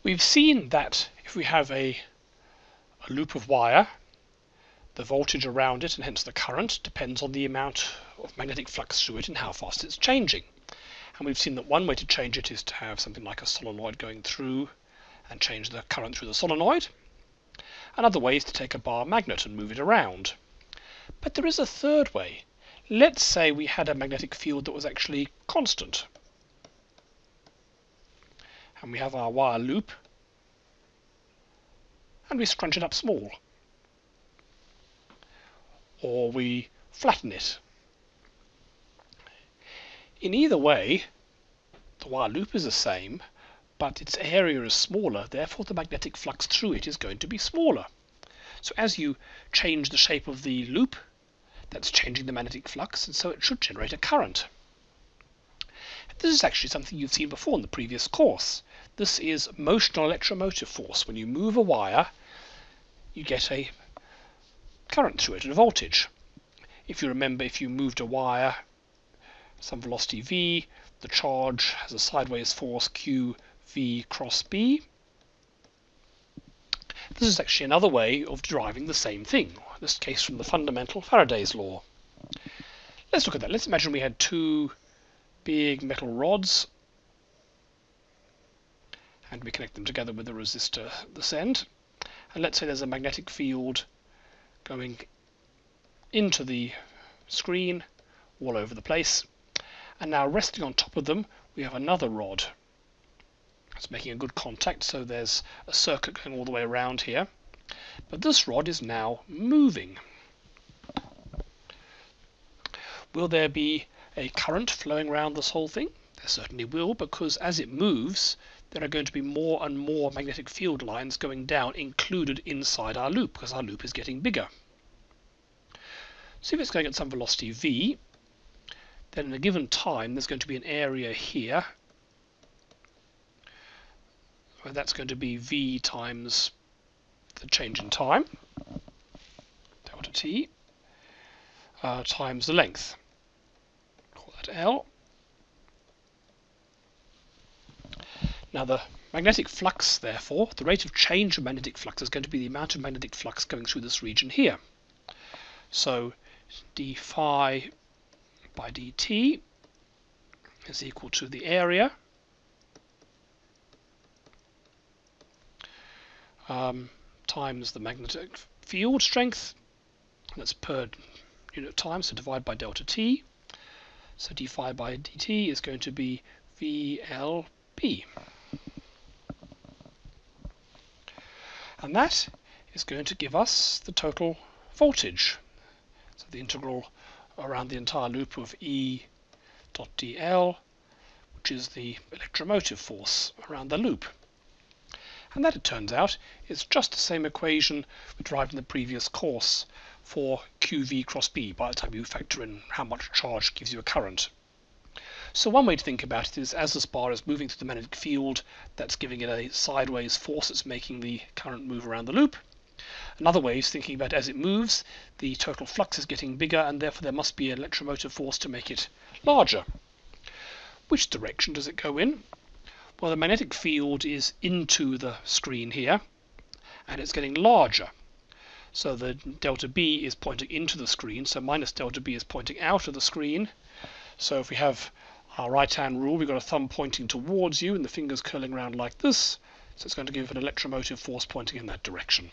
We've seen that if we have a loop of wire, the voltage around it and hence the current depends on the amount of magnetic flux through it and how fast it's changing. And we've seen that one way to change it is to have something like a solenoid going through and change the current through the solenoid. Another way is to take a bar magnet and move it around. But there is a third way. Let's say we had a magnetic field that was actually constant. And we have our wire loop, and we scrunch it up small. Or we flatten it. In either way, the wire loop is the same, but its area is smaller, therefore the magnetic flux through it is going to be smaller. So as you change the shape of the loop, that's changing the magnetic flux, and so it should generate a current. This is actually something you've seen before in the previous course. This is motional electromotive force. When you move a wire, you get a current through it and a voltage. If you remember, if you moved a wire, some velocity v, the charge has a sideways force q v cross b. This is actually another way of deriving the same thing, in this case from the fundamental Faraday's law. Let's look at that. Let's imagine we had two big metal rods, and we connect them together with a resistor at this end. And let's say there's a magnetic field going into the screen all over the place. And now resting on top of them, we have another rod. It's making a good contact, so there's a circuit going all the way around here. But this rod is now moving. Will there be a current flowing around this whole thing? There certainly will, because as it moves, there are going to be more and more magnetic field lines going down included inside our loop, because our loop is getting bigger. So if it's going at some velocity v, then in a given time there's going to be an area here, where that's going to be v times the change in time, delta t, times the length. Call that L. Now the magnetic flux, therefore, the rate of change of magnetic flux is going to be the amount of magnetic flux going through this region here. So d phi by dt is equal to the area times the magnetic field strength, and that's per unit time, so divide by delta t. So d phi by dt is going to be VLP. And that is going to give us the total voltage. So the integral around the entire loop of E dot dl, which is the electromotive force around the loop. And that, it turns out, is just the same equation we derived in the previous course for QV cross B by the time you factor in how much charge gives you a current. So one way to think about it is, as this bar is moving through the magnetic field, that's giving it a sideways force that's making the current move around the loop. Another way is thinking about as it moves, the total flux is getting bigger, and therefore there must be an electromotive force to make it larger. Which direction does it go in? Well, the magnetic field is into the screen here, and it's getting larger. So the delta B is pointing into the screen, so minus delta B is pointing out of the screen. So if we have our right-hand rule, we've got a thumb pointing towards you and the fingers curling around like this, so it's going to give an electromotive force pointing in that direction.